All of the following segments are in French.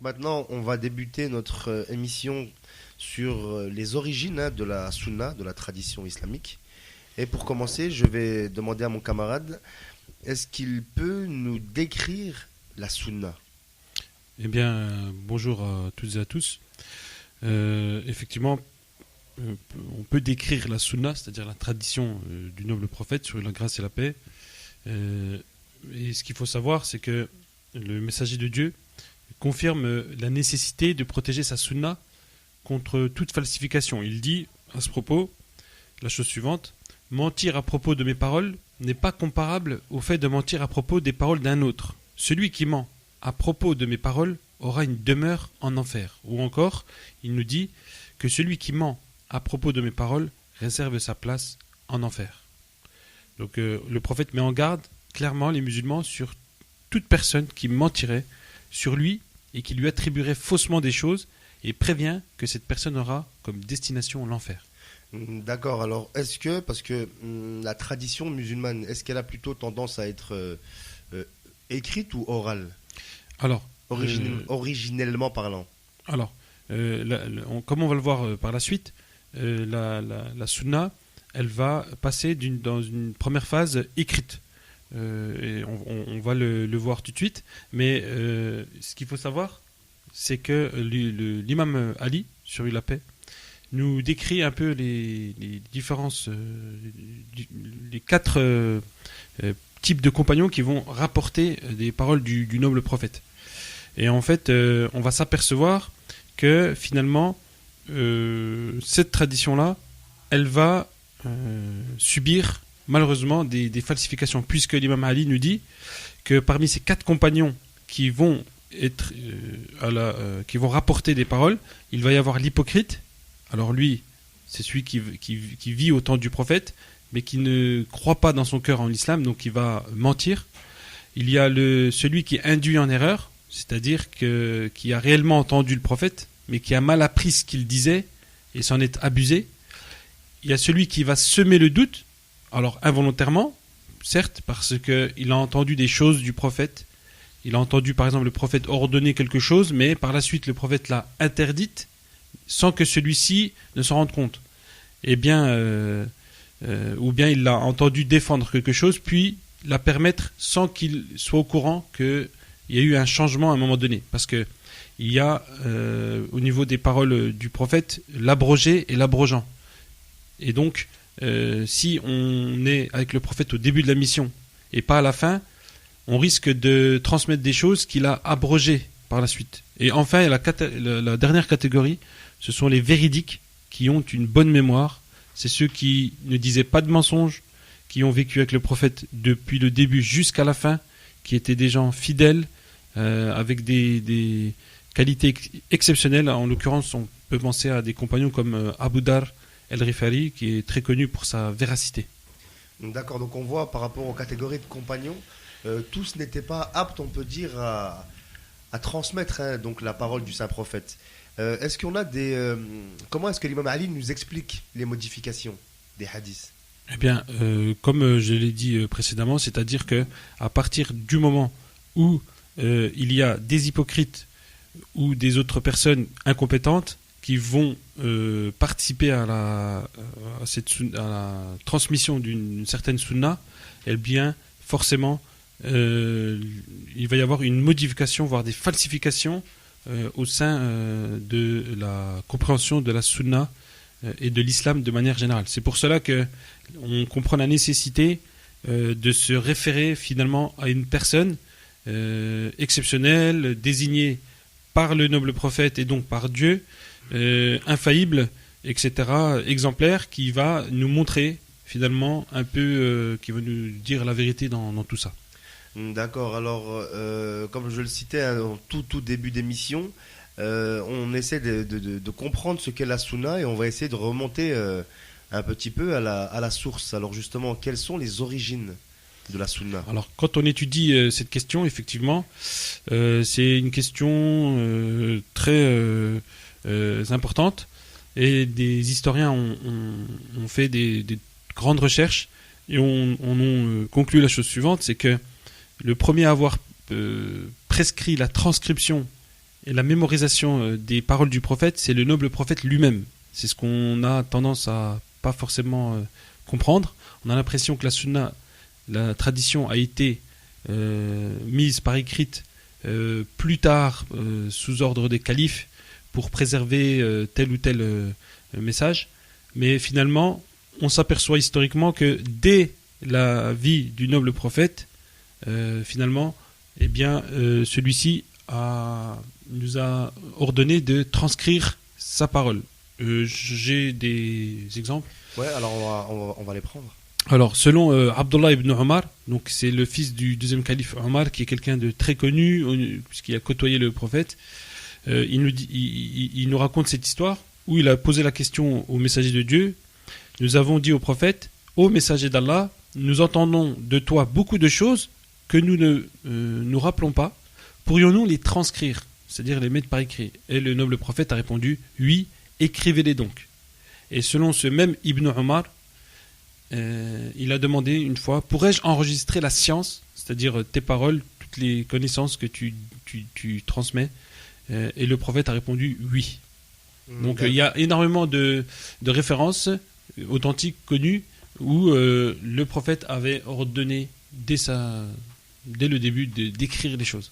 maintenant, on va débuter notre émission sur les origines de la sunna, de la tradition islamique. Et pour commencer, je vais demander à mon camarade, est-ce qu'il peut nous décrire la sunna? Eh bien, bonjour à toutes et à tous. Effectivement, on peut décrire la sunna, c'est-à-dire la tradition du noble prophète sur la grâce et la paix. Et ce qu'il faut savoir, c'est que le messager de Dieu confirme la nécessité de protéger sa sunna contre toute falsification. Il dit à ce propos la chose suivante: mentir à propos de mes paroles n'est pas comparable au fait de mentir à propos des paroles d'un autre. Celui qui ment à propos de mes paroles aura une demeure en enfer. Ou encore, il nous dit que celui qui ment à propos de mes paroles réserve sa place en enfer. Donc le prophète met en garde clairement les musulmans sur toute personne qui mentirait sur lui et qui lui attribuerait faussement des choses, et prévient que cette personne aura comme destination l'enfer. D'accord, alors est-ce que, parce que la tradition musulmane, est-ce qu'elle a plutôt tendance à être écrite ou orale? Alors, originellement parlant. Alors, comme on va le voir par la suite, la sunna, elle va passer dans une première phase écrite. Et on va le voir tout de suite. Mais ce qu'il faut savoir, c'est que l'imam Ali, sur lui la paix, nous décrit un peu les différences, les quatre types de compagnons qui vont rapporter des paroles du noble prophète. Et en fait, on va s'apercevoir que finalement, cette tradition-là, elle va subir malheureusement des falsifications, puisque l'imam Ali nous dit que parmi ces quatre compagnons qui vont qui vont rapporter des paroles, il va y avoir l'hypocrite. Alors lui, c'est celui qui vit au temps du prophète, mais qui ne croit pas dans son cœur en l'islam, donc il va mentir. Il y a celui qui induit en erreur, c'est-à-dire qui a réellement entendu le prophète, mais qui a mal appris ce qu'il disait et s'en est abusé. Il y a celui qui va semer le doute, alors involontairement, certes, parce qu'il a entendu des choses du prophète. Il a entendu par exemple le prophète ordonner quelque chose, mais par la suite le prophète l'a interdite, sans que celui-ci ne s'en rende compte. Ou bien il l'a entendu défendre quelque chose, puis la permettre sans qu'il soit au courant qu'il y a eu un changement à un moment donné. Parce qu'il y a, au niveau des paroles du prophète, l'abrogé et l'abrogeant. Et donc, si on est avec le prophète au début de la mission et pas à la fin, on risque de transmettre des choses qu'il a abrogées par la suite. Et enfin, la dernière catégorie, ce sont les véridiques qui ont une bonne mémoire. C'est ceux qui ne disaient pas de mensonges, qui ont vécu avec le prophète depuis le début jusqu'à la fin, qui étaient des gens fidèles, avec des qualités exceptionnelles. En l'occurrence, on peut penser à des compagnons comme Abu Dar El-Rifari, qui est très connu pour sa véracité. D'accord, donc on voit par rapport aux catégories de compagnons, tous n'étaient pas aptes, on peut dire, à transmettre donc la parole du saint prophète. Est-ce qu'on a comment est-ce que l'imam Ali nous explique les modifications des hadiths? Eh bien, comme je l'ai dit précédemment, c'est-à-dire que à partir du moment où il y a des hypocrites ou des autres personnes incompétentes qui vont participer à la transmission d'une certaine sunna, eh bien, forcément, il va y avoir une modification, voire des falsifications au sein de la compréhension de la sunna et de l'islam de manière générale. C'est pour cela qu'on comprend la nécessité de se référer finalement à une personne exceptionnelle, désignée par le noble prophète et donc par Dieu, infaillible, etc., exemplaire, qui va nous montrer finalement un peu, qui va nous dire la vérité dans tout ça. D'accord, alors comme je le citais en tout début d'émission, on essaie de comprendre ce qu'est la sunna et on va essayer de remonter un petit peu à la source. Alors justement, quelles sont les origines de la sunna? Alors quand on étudie cette question, effectivement, c'est une question très importante, et des historiens ont fait des grandes recherches et ont conclu la chose suivante, c'est que le premier à avoir prescrit la transcription et la mémorisation des paroles du prophète, c'est le noble prophète lui-même. C'est ce qu'on a tendance à pas forcément comprendre. On a l'impression que la sunna, la tradition a été mise par écrite plus tard sous ordre des califes pour préserver tel ou tel message. Mais finalement, on s'aperçoit historiquement que dès la vie du noble prophète, finalement, eh bien, celui-ci nous a ordonné de transcrire sa parole. J'ai des exemples. Ouais, alors on va les prendre. Alors, selon Abdullah ibn Omar, donc c'est le fils du deuxième calife Omar, qui est quelqu'un de très connu, puisqu'il a côtoyé le prophète, il nous raconte cette histoire où il a posé la question au messager de Dieu. Nous avons dit au prophète: ô messager d'Allah, nous entendons de toi beaucoup de choses que nous ne nous rappelons pas. Pourrions-nous les transcrire, c'est-à-dire les mettre par écrit? Et le noble prophète a répondu: oui, écrivez-les donc. Et selon ce même Ibn Omar, il a demandé une fois: pourrais-je enregistrer la science, c'est-à-dire tes paroles, toutes les connaissances que tu transmets? Et le prophète a répondu oui. Donc il y a énormément de références authentiques, connues, où le prophète avait ordonné dès le début d'écrire les choses.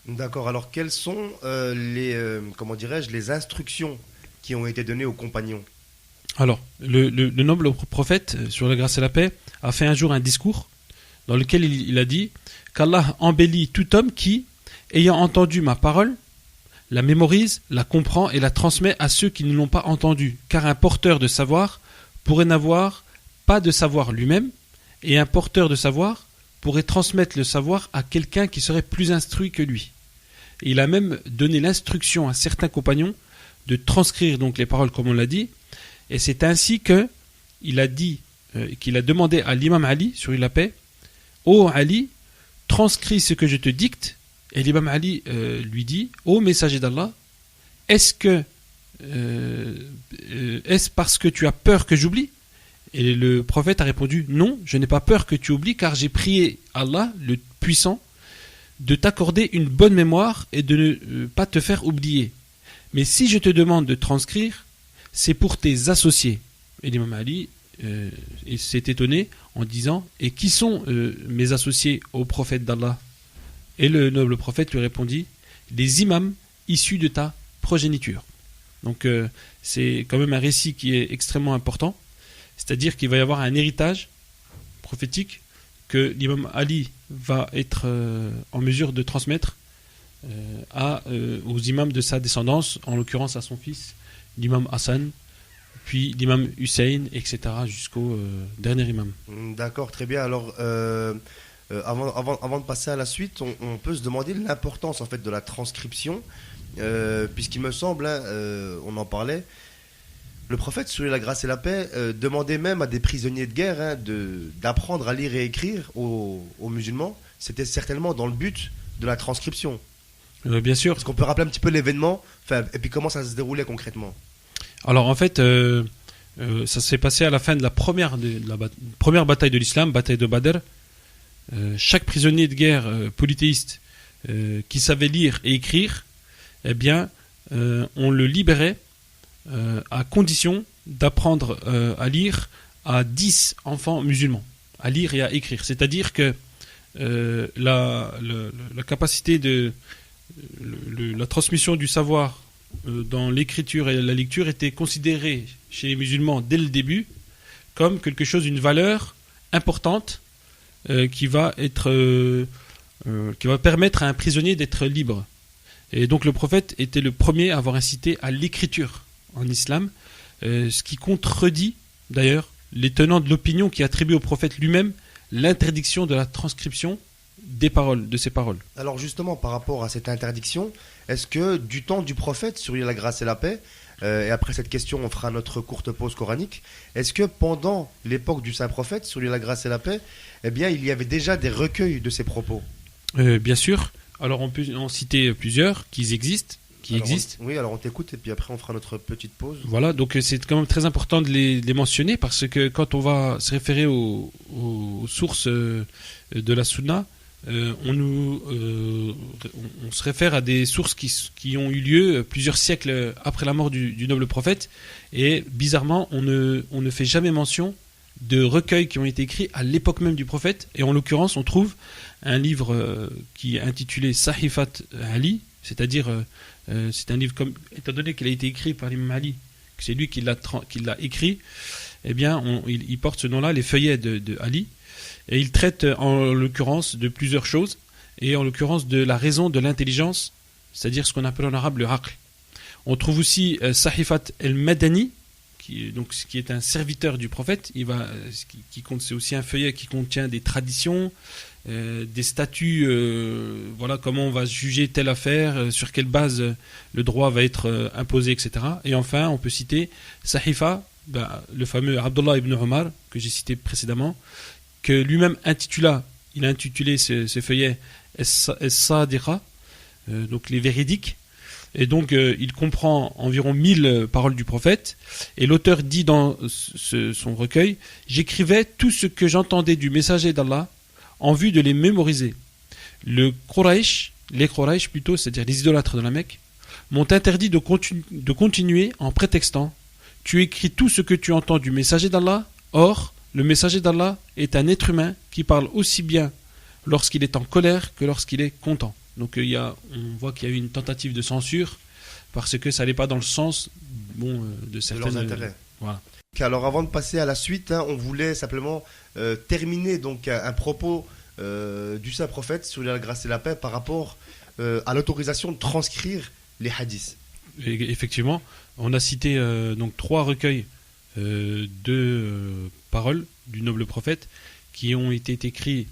D'accord, alors quelles sont les instructions qui ont été données aux compagnons? Alors, le noble prophète, sur la grâce et la paix, a fait un jour un discours dans lequel il a dit qu'Allah embellit tout homme qui, ayant entendu ma parole, la mémorise, la comprend et la transmet à ceux qui ne l'ont pas entendue, car un porteur de savoir pourrait n'avoir pas de savoir lui-même, et un porteur de savoir pourrait transmettre le savoir à quelqu'un qui serait plus instruit que lui. Et il a même donné l'instruction à certains compagnons de transcrire donc les paroles comme on l'a dit, et c'est ainsi qu'il a dit, qu'il a demandé à l'imam Ali, sur la paix: ô Ali, transcris ce que je te dicte. Et l'imam Ali lui dit: ô messager d'Allah, est-ce parce que tu as peur que j'oublie? Et le prophète a répondu: non, je n'ai pas peur que tu oublies, car j'ai prié Allah, le puissant, de t'accorder une bonne mémoire et de ne pas te faire oublier. Mais si je te demande de transcrire, c'est pour tes associés. Et l'imam Ali s'est étonné en disant: et qui sont mes associés au prophète d'Allah? Et le noble prophète lui répondit: les imams issus de ta progéniture. Donc c'est quand même un récit qui est extrêmement important, c'est-à-dire qu'il va y avoir un héritage prophétique que l'imam Ali va être en mesure de transmettre aux imams de sa descendance, en l'occurrence à son fils, l'imam Hassan, puis l'imam Hussein, etc., jusqu'au dernier imam. D'accord, très bien. Alors, avant de passer à la suite, on peut se demander l'importance en fait de la transcription, puisqu'il me semble, on en parlait, le prophète, sur la grâce et la paix, demandait même à des prisonniers de guerre d'apprendre à lire et écrire aux musulmans. C'était certainement dans le but de la transcription. Bien sûr. Est-ce qu'on peut rappeler un petit peu l'événement, et puis comment ça se déroulait concrètement? Alors en fait, ça s'est passé à la fin de la première bataille de l'islam, bataille de Badr. Chaque prisonnier de guerre polythéiste qui savait lire et écrire, eh bien, on le libérait à condition d'apprendre à lire à 10 enfants musulmans, à lire et à écrire. C'est-à-dire que la capacité de la transmission du savoir dans l'écriture et la lecture était considérée chez les musulmans dès le début comme quelque chose, une valeur importante qui va permettre à un prisonnier d'être libre. Et donc le prophète était le premier à avoir incité à l'écriture en islam, ce qui contredit d'ailleurs les tenants de l'opinion qui attribuent au prophète lui-même l'interdiction de la transcription de ses paroles. Alors justement, par rapport à cette interdiction, est-ce que du temps du prophète, sur la grâce et la paix, et après cette question on fera notre courte pause coranique, est-ce que pendant l'époque du saint prophète, sur la grâce et la paix, eh bien il y avait déjà des recueils de ses propos? Bien sûr. Alors on peut en citer plusieurs qui existent. Oui, alors on t'écoute et puis après on fera notre petite pause. Voilà, donc c'est quand même très important de les mentionner, parce que quand on va se référer aux sources de la sunna, on se réfère à des sources qui ont eu lieu plusieurs siècles après la mort du noble prophète, et bizarrement on ne fait jamais mention de recueils qui ont été écrits à l'époque même du prophète. Et en l'occurrence on trouve un livre qui est intitulé Sahifat Ali, c'est-à-dire c'est un livre, comme, étant donné qu'il a été écrit par l'imam Ali, que c'est lui qui l'a écrit, eh bien il porte ce nom-là, les feuillets de Ali. Et il traite en l'occurrence de plusieurs choses, et en l'occurrence de la raison, de l'intelligence, c'est-à-dire ce qu'on appelle en arabe le aql. On trouve aussi Sahifat el-Madani, qui est un serviteur du prophète. C'est aussi un feuillet qui contient des traditions, des statuts, voilà, comment on va juger telle affaire, sur quelle base le droit va être imposé, etc. Et enfin, on peut citer Sahifa, le fameux Abdullah ibn Omar, que j'ai cité précédemment, que lui-même a intitulé ce feuillet Es-Sadiqa, donc les véridiques. Et donc il comprend environ 1000 paroles du prophète, et l'auteur dit dans son recueil: j'écrivais tout ce que j'entendais du messager d'Allah en vue de les mémoriser. Les Quraysh plutôt, c'est-à-dire les idolâtres de la Mecque, m'ont interdit de continuer en prétextant: tu écris tout ce que tu entends du messager d'Allah. Or le messager d'Allah est un être humain qui parle aussi bien lorsqu'il est en colère que lorsqu'il est content. Donc on voit qu'il y a eu une tentative de censure parce que ça n'allait pas dans le sens de certains intérêts. Voilà. Alors avant de passer à la suite, on voulait simplement terminer donc un propos du saint prophète, sur la grâce et la paix, par rapport à l'autorisation de transcrire les hadiths. Et effectivement, on a cité donc 3 recueils de paroles du noble prophète qui ont été écrits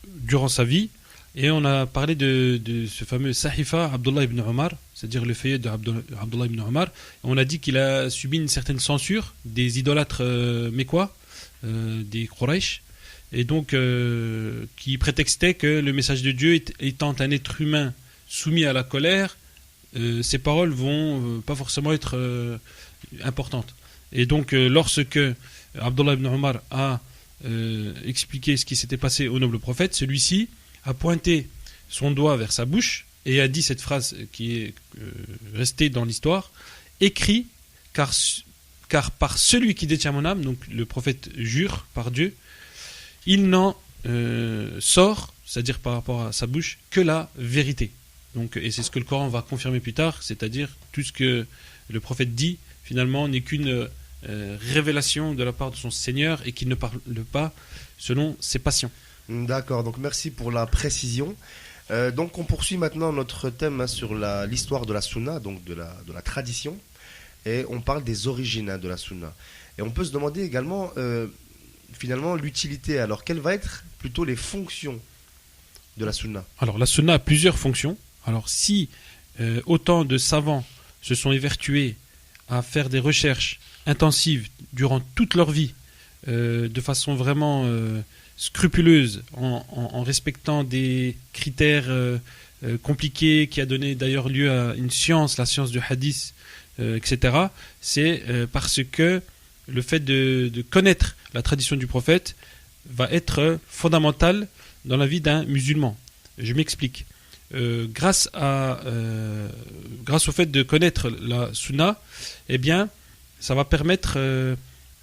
durant sa vie, et on a parlé de ce fameux Sahifa Abdullah ibn Omar, c'est-à-dire le feuillet d'Abdullah ibn Omar. On a dit qu'il a subi une certaine censure des idolâtres mécois, des Quraysh, et donc qui prétextait que le message de Dieu étant un être humain soumis à la colère, ces paroles vont pas forcément être importantes. Et donc lorsque Abdullah ibn Omar a expliqué ce qui s'était passé au noble prophète, celui-ci a pointé son doigt vers sa bouche et a dit cette phrase qui est restée dans l'histoire: écrit, car par celui qui détient mon âme, donc le prophète jure par Dieu, il n'en sort, c'est-à-dire par rapport à sa bouche, que la vérité. Donc, et c'est ce que le Coran va confirmer plus tard, c'est-à-dire tout ce que le prophète dit finalement n'est qu'une révélation de la part de son Seigneur, et qu'il ne parle pas selon ses passions. D'accord, donc merci pour la précision. Donc on poursuit maintenant notre thème sur l'histoire de la Sunna, donc de la tradition, et on parle des origines de la Sunna. Et on peut se demander également finalement l'utilité. Alors quelles vont être plutôt les fonctions de la Sunna? Alors la Sunna a plusieurs fonctions. Alors si autant de savants se sont évertués à faire des recherches intensives durant toute leur vie, de façon vraiment scrupuleuse, en respectant des critères compliqués, qui a donné d'ailleurs lieu à une science, la science du hadith, etc., c'est parce que le fait de connaître la tradition du prophète va être fondamental dans la vie d'un musulman. Je m'explique. Grâce au fait de connaître la sunna, eh bien, ça va permettre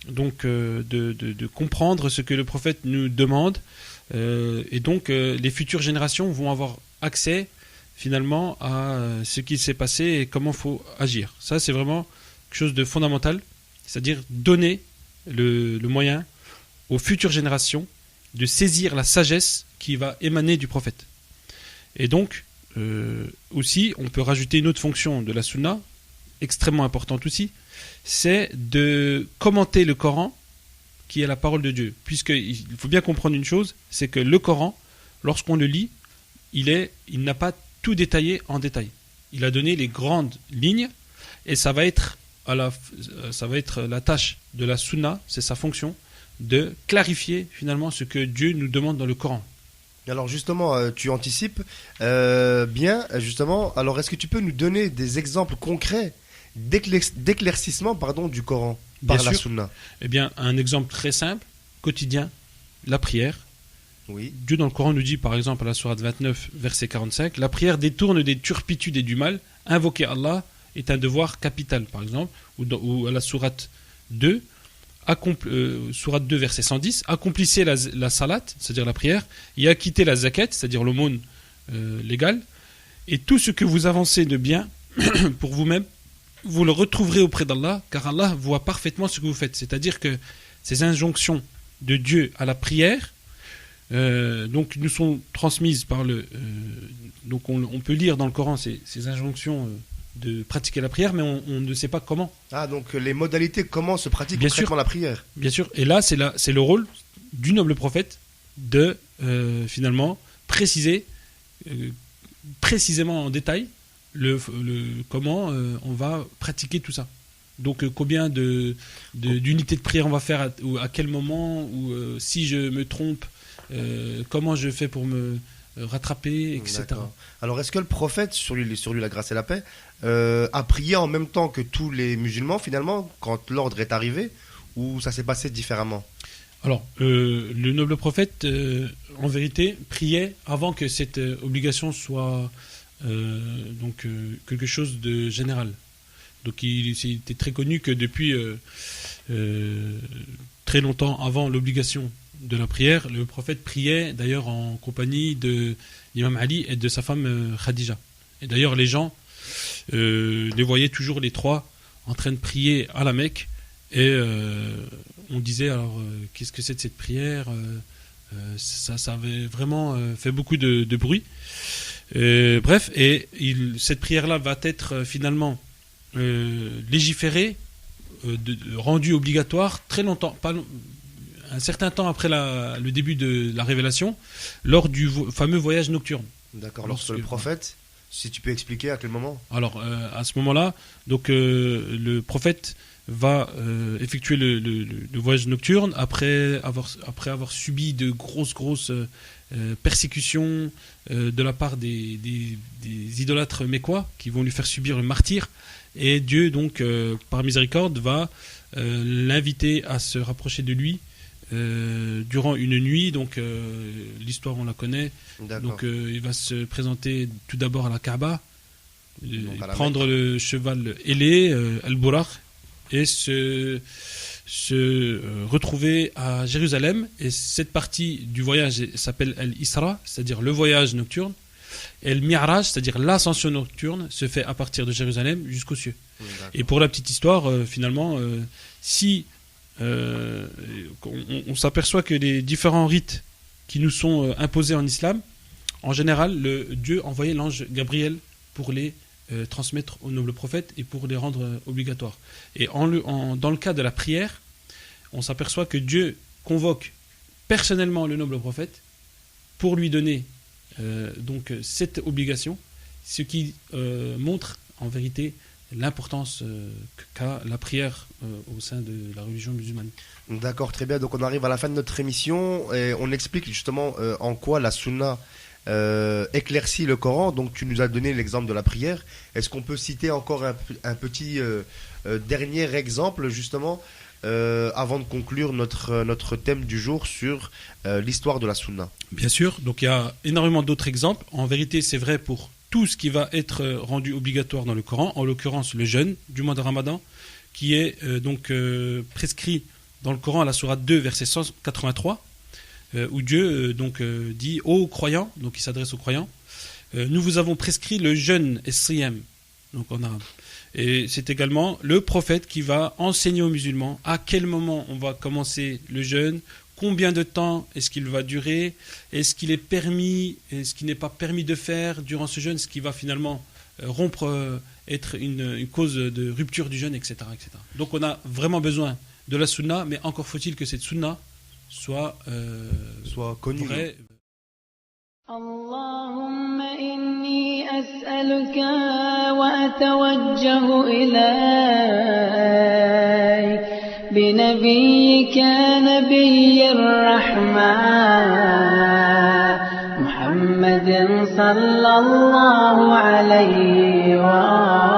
de comprendre ce que le prophète nous demande, et donc les futures générations vont avoir accès finalement à ce qui s'est passé et comment il faut agir. Ça, c'est vraiment quelque chose de fondamental, c'est-à-dire donner le moyen aux futures générations de saisir la sagesse qui va émaner du prophète. Et donc aussi, on peut rajouter une autre fonction de la sunna, extrêmement importante aussi, c'est de commenter le Coran, qui est la parole de Dieu. Puisqu'il faut bien comprendre une chose, c'est que le Coran, lorsqu'on le lit, il n'a pas tout détaillé en détail. Il a donné les grandes lignes, et ça va être la tâche de la sunna, c'est sa fonction, de clarifier finalement ce que Dieu nous demande dans le Coran. Alors justement, tu anticipes bien, justement. Alors est-ce que tu peux nous donner des exemples concrets d'éclaircissement du Coran par la sunna? Eh bien, un exemple très simple, quotidien, la prière. Oui. Dieu dans le Coran nous dit par exemple à la sourate 29 verset 45, la prière détourne des turpitudes et du mal, invoquer Allah est un devoir capital par exemple, ou à la sourate 2, sourate 2 verset 110, accomplissez la salat, c'est-à-dire la prière, et acquittez la zakat, c'est-à-dire l'aumône légale, et tout ce que vous avancez de bien pour vous-même, vous le retrouverez auprès d'Allah, car Allah voit parfaitement ce que vous faites. C'est-à-dire que ces injonctions de Dieu à la prière, donc nous sont transmises par donc on peut lire dans le Coran ces injonctions de pratiquer la prière, mais on ne sait pas comment. Ah, donc les modalités, comment se pratique Bien concrètement sûr. la prière. Bien sûr, et là c'est le rôle du noble prophète de finalement préciser précisément en détail comment on va pratiquer tout ça. Donc combien d'unités de prière on va faire ou à quel moment, ou si je me trompe, comment je fais pour me rattraper, etc. D'accord. Alors est-ce que le prophète, sur lui la grâce et la paix, a prié en même temps que tous les musulmans finalement quand l'ordre est arrivé, ou ça s'est passé différemment? Alors, le noble prophète, en vérité, priait avant que cette obligation soit quelque chose de général. Donc, il était très connu que depuis très longtemps avant l'obligation de la prière, le prophète priait d'ailleurs en compagnie de l'imam Ali et de sa femme Khadija. Et d'ailleurs, les gens les voyaient toujours les trois en train de prier à la Mecque. Et on disait alors qu'est-ce que c'est de cette prière, ça avait vraiment fait beaucoup de bruit. Bref, et cette prière-là va être finalement légiférée, rendue obligatoire très longtemps, un certain temps après le début de la révélation, lors du fameux voyage nocturne. D'accord. Lorsque le prophète, si tu peux expliquer à quel moment? Alors à ce moment-là, donc le prophète va effectuer le voyage nocturne après avoir subi de grosses persécutions de la part des idolâtres mécois qui vont lui faire subir le martyre. Et Dieu, donc, par miséricorde, va l'inviter à se rapprocher de lui durant une nuit. Donc, l'histoire, on la connaît. Donc, il va se présenter tout d'abord à la Kaaba, prendre le cheval ailé, Al-Buraq, et se retrouver à Jérusalem. Et cette partie du voyage s'appelle Al-Isra, c'est-à-dire le voyage nocturne. Et le Mi'raj, c'est-à-dire l'ascension nocturne, se fait à partir de Jérusalem jusqu'aux cieux. Et pour la petite histoire, finalement, si on s'aperçoit que les différents rites qui nous sont imposés en islam, en général, Dieu envoyait l'ange Gabriel pour les transmettre au noble prophète et pour les rendre obligatoires. Et dans le cas de la prière, on s'aperçoit que Dieu convoque personnellement le noble prophète pour lui donner donc cette obligation, ce qui montre en vérité l'importance qu'a la prière au sein de la religion musulmane. D'accord, très bien. Donc on arrive à la fin de notre émission et on explique justement en quoi la sunna éclaircit le Coran. Donc tu nous as donné l'exemple de la prière. Est-ce qu'on peut citer encore un petit dernier exemple justement avant de conclure notre thème du jour sur l'histoire de la sunna? Bien sûr, donc il y a énormément d'autres exemples. En vérité, c'est vrai pour tout ce qui va être rendu obligatoire dans le Coran, en l'occurrence le jeûne du mois de Ramadan, qui est prescrit dans le Coran à la sourate 2, verset 183, où Dieu dit aux croyants, donc il s'adresse aux croyants, nous vous avons prescrit le jeûne es-siyam, donc en arabe. Et c'est également le prophète qui va enseigner aux musulmans à quel moment on va commencer le jeûne, combien de temps est-ce qu'il va durer, est-ce qu'il est permis, est-ce qu'il n'est pas permis de faire durant ce jeûne, ce qui va finalement rompre, être une cause de rupture du jeûne, etc., etc. Donc on a vraiment besoin de la sunna, mais encore faut-il que cette sunna soit connue. Vraie. Allahumma inni as'aluka wa atawajjahu ilayk binabiyyika nabiyyir rahman Muhammadin sallallahu alayhi wa